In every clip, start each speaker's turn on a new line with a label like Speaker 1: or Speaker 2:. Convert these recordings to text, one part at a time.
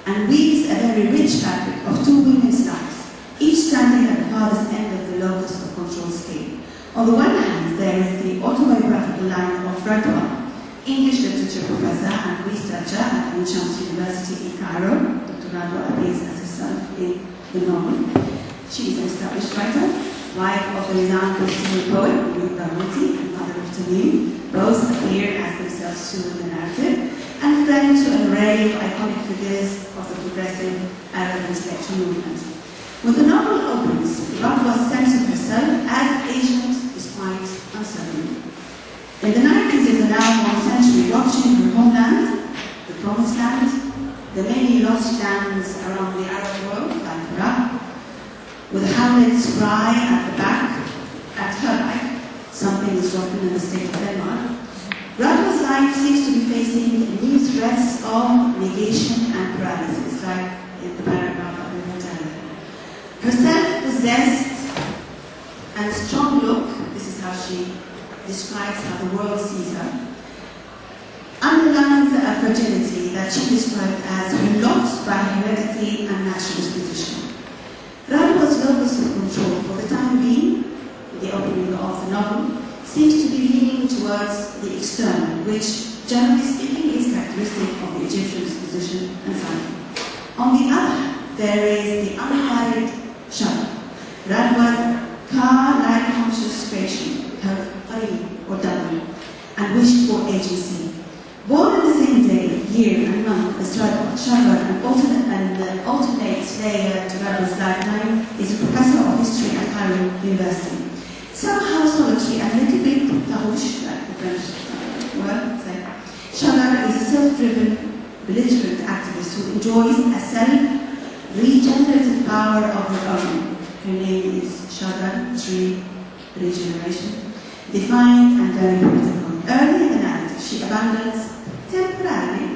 Speaker 1: and weaves a very rich fabric of two women's lives, each standing at the farthest end of the locus of control scale. On the one hand, there is the autobiographical line of Radwa, English literature professor and researcher at University in Cairo. Dr. Radwa appears as herself in the novel. She is an established writer, wife of the renowned Palestinian poet, and mother of Tamim. Both appear as themselves too in the narrative, and friend to an array of iconic figures of the progressive Arab intellectual movement. When the novel opens, Radwa's sense of herself as Asian is quite uncertain. In the 90s, in the now 1st century, watching her homeland, the Promised Land, the many lost lands around the Arab world, like Iraq, with Hamlet's cry at the back, at her back, something is rotten in the state of Denmark, Radwa's life seems to be facing new threats of negation and paralysis, like in the paragraph of the mortality. Her self-possessed and strong look, this is how she describes how the world sees her, underlines a fragility that she described as her lot by heredity and natural disposition. Radwa's locus of control, for the time being, the opening of the novel, seems to be leaning towards the external, which, generally speaking, is characteristic of the Egyptian disposition and psyche. On the other hand, there is the unquiet shadow, Radwa's car-like conscious creation, her or double, and wished for agency. Born in the same day, year, and month as Shahar, an alternate layer to Radwa's lifeline, is a professor of history at Cairo University. Somehow solitary and a little bit farouche, like the French word say. Shahar is a self-driven, belligerent activist who enjoys a self-regenerative power of her own. Her name is Shahar, Tree, Regeneration. Defined and very political. Early in the narrative, she abandons temporarily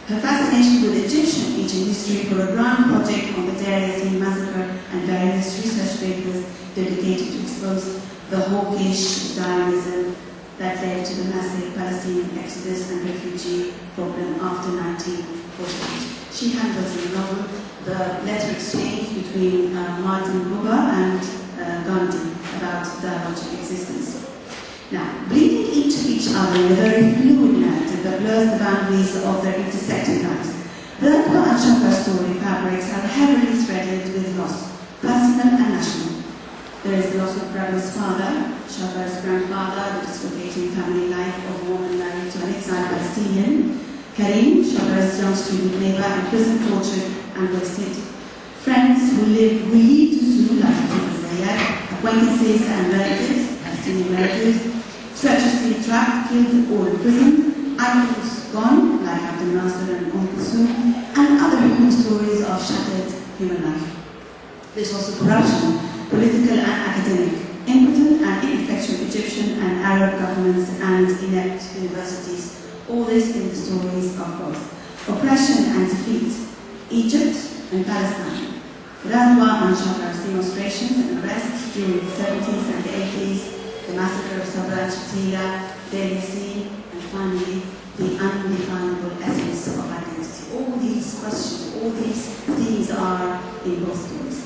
Speaker 1: her fascination with Egyptian ancient history for a grand project on the Deir Yassin massacre and various research papers dedicated to expose the hawkish Zionism that led to the massive Palestinian exodus and refugee problem after 1948. She handles in the novel the letter exchange between Martin Buber and Gandhi about dialogic existence. Now, bleeding into each other in a very fluid narrative that blurs the boundaries of their intersecting lives, the Radwa and Shahar's story fabrics are heavily threaded with loss, personal and national. There is the loss of Radwa's father, Shahar's grandfather, the dislocating family life of a woman married to an exiled Palestinian, Karim, Shahar's young student neighbor, and prison tortured and wasted. Friends who lead to soon, like Zayat, acquaintances and relatives, Palestinian relatives, treacherously trapped, killed, or imprisoned, icons gone, like Abdel Nasser and Kulthum, and other human stories of shattered human life. There's also corruption, political and academic, impotent and ineffectual Egyptian and Arab governments and inept universities, all this in the stories of both oppression and defeat, Egypt and Palestine, Radwa and Shahar's demonstrations and arrests during the 70s and the 80s, the massacre of Sabra and Shatila, Deir Yassin, and finally, the undefinable essence of identity. All these questions, all these things are in both stories.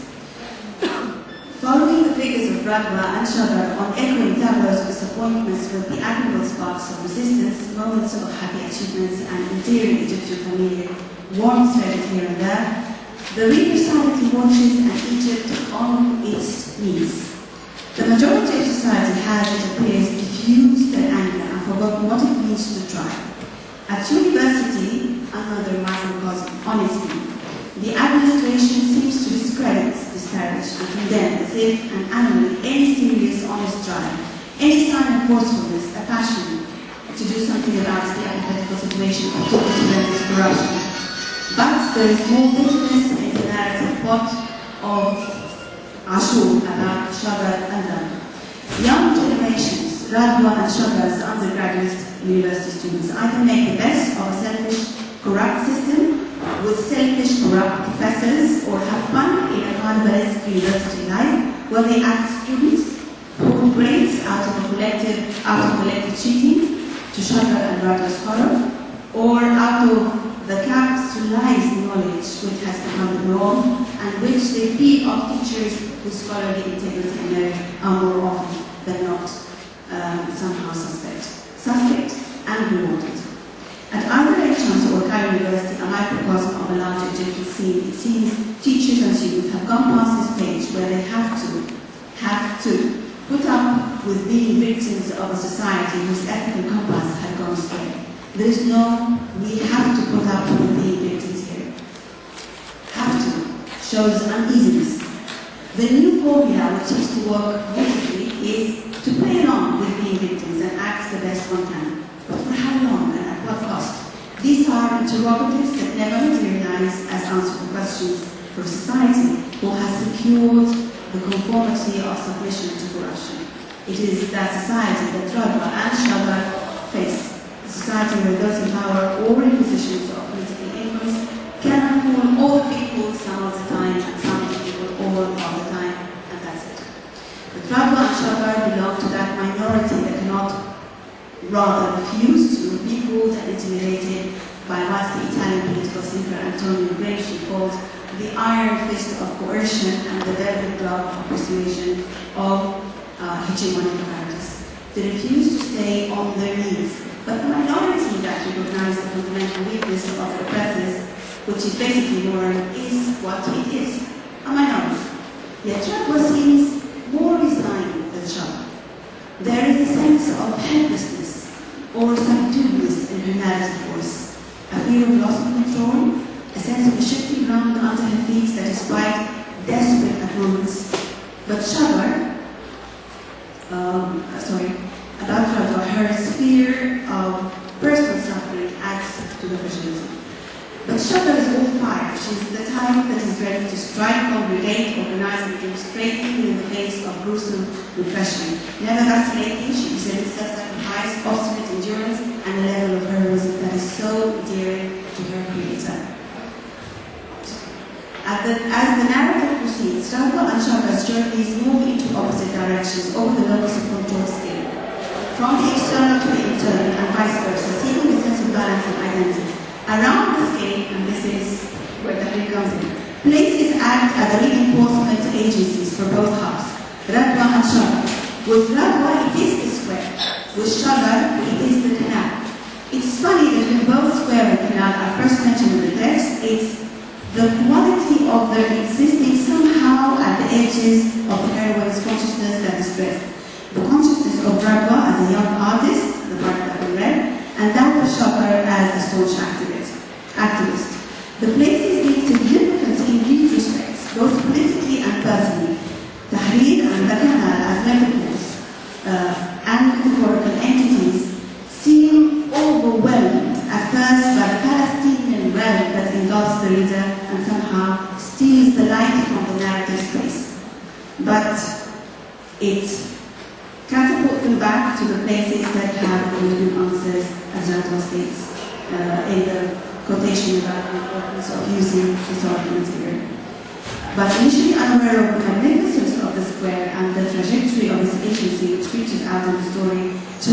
Speaker 1: Following the figures of Radwa and Shahar on echoing tableaus of disappointments with the admirable sparks of resistance, moments of happy achievements, and endearing Egyptian familiar warmth threaded here and there, the reader silently watches an Egypt on its knees. The majority of society has, it appears, diffused their anger and forgotten what it means to try. At university, another microcosm, honestly, the administration seems to discredit, disparage, and condemn as if an animal, any serious, honest try, any sign of forcefulness, a passion to do something about the hypothetical situation of total tremendous corruption. But there is more bitterness in the narrative plot of Ashour about Shahar and Radwa. Young generations, Radwa and Shahar's undergraduate university students, either make the best of a selfish, corrupt system with selfish, corrupt professors, or have fun in a carnivalesque university life where they act students, pull grades out of collective cheating to Shahar and Radwa's horror, or out of the camps to lies knowledge which has become the norm, and which they feed off teachers whose scholarly integrity and merit are more often than not somehow suspect and rewarded. At either El-Shams or Cairo University, a microcosm of a larger Egyptian scene, it seems teachers and students have gone past this page where they have to put up with being victims of a society whose ethical compass had gone astray. There is no, we have to put up with being victims here. Have to shows uneasiness. The new formula which seems to work beautifully is to play along with being victims and act the best one can. But for how long and at what cost? These are interrogatives that never materialize as answers to questions for a society who has secured the conformity of submission to corruption. It is that society that Radwa and Shabar face, a society where those in power or in positions of political influence cannot rule all people some of the time and some people all of the time, and that's it. But Radwa and Shabar belong to that minority that cannot rather refuse to be fooled and intimidated by what the Italian political thinker Antonio Gramsci called the iron fist of coercion and the velvet glove of persuasion of hegemonic apparatus. They refuse to stay on their knees. But the minority that recognize the fundamental weakness of the oppressors, which is basically moral, is what it is, a minority. Yet Radwa seems more resigned than Shabar. There is a sense of helplessness or subduedness in her narrative force, a fear of loss of control, a sense of a shifting ground under her feet that is quite desperate at moments. But Shabar, about Radwa, her sphere of personal suffering adds to the fragility. But Shabar is all fire. She's the type that is ready to strike, congregate, organize, and demonstrate even in the face of gruesome repression. Never vacillating, she presents self-sacrifice, obstinate endurance, and a level of heroism that is so endearing to her creator. As the narrative proceeds, Radwa and Shabar's journeys move into opposite directions over the locus of control scale, from the external to the internal, and vice versa, seeking a sense of balance and identity. Around the scale, and this is where the thing comes in, places act as reinforcement agencies for both halves, Radwa and Shabar. With Radwa, it is the square. With Shabar, it is the canal. It's funny that when both square and canal are first mentioned in the text, it's the quality of their existing somehow at the edges of the heroine's consciousness that is stressed. The consciousness of Radwa as a young artist, the part that we read, and that of Shabar as a staunch activist. The places need significance in these respects, both politically and personally. Tahrir and the Canal as metaphors and metaphorical entities seem overwhelmed at first by the Palestinian realm that engulfs the reader and somehow steals the light from the narrative space. But it catapults them back to the places that have original answers, as Radwa states in the quotation about the importance of using historical material. But initially unaware of the magnificence of the square and the trajectory of its agency, which reaches out in the story to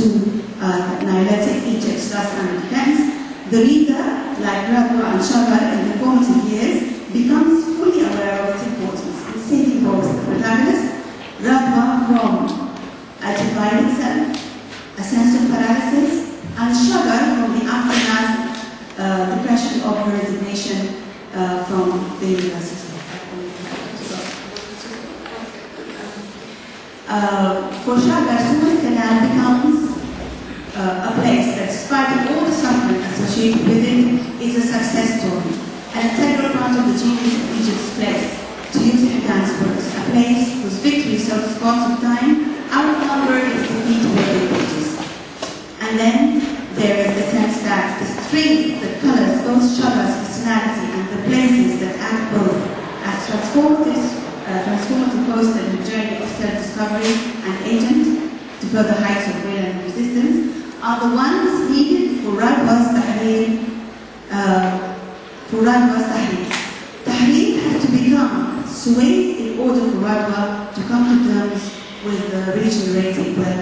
Speaker 1: Nihilistic Egypt's last line of defense, the reader, like Radwa and Shabar in the formative years, becomes fully aware of its importance in saving both the protagonist, Radwa, from a divided self, a sense of paralysis, and Shabar from the aftermath, depression of her resignation from the university. For Shabar, Suez Canal becomes a place that, despite all the suffering associated with it, is a success story, an integral part of the genius of Egypt's place, to use Hibban's words, a place whose victory sells scores of time, outnumbered its defeat with their pages. And then there is the sense that the strength that colors both Shabar's personality and the places that act both as transformative post in the journey of self-discovery and agent to further heights of will and resistance are the ones needed for Radwa's Tahrir. Tahrir has to become Suez in order for Radwa to come to terms with the regenerating wealth